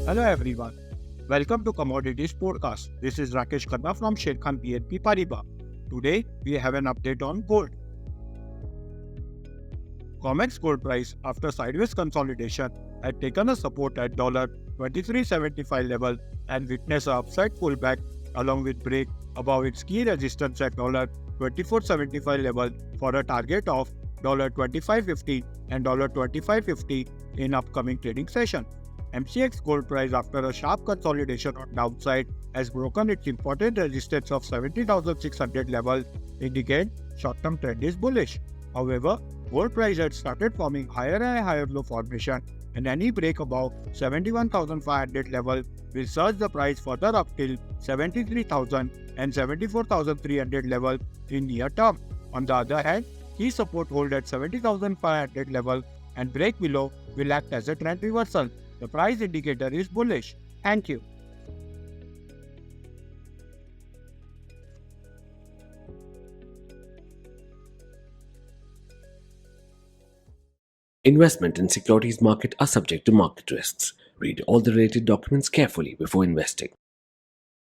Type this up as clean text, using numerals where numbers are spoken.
Hello everyone, welcome to Commodities Podcast. This is 𝗀𝗫𝗀𝗵𝗵 from Sharekhan BNP Paribas. Today we have an update on gold. COMEX gold price after sideways consolidation had taken a support at $23.75 level and witnessed a upside pullback along with break above its key resistance at $24.75 level for a target of $25.50 and $25.50 in upcoming trading session. MCX gold price after a sharp consolidation on downside has broken its important resistance of 70,600 level, indicate short-term trend is bullish. However, gold price had started forming higher and higher low formation, and any break above 71,500 level will surge the price further up till 73,000 and 74,300 level in near term. On the other hand, key support hold at 70,500 level and break below will act as a trend reversal. The price indicator is bullish. Thank you. Investment in securities market are subject to market risks. Read all the related documents carefully before investing.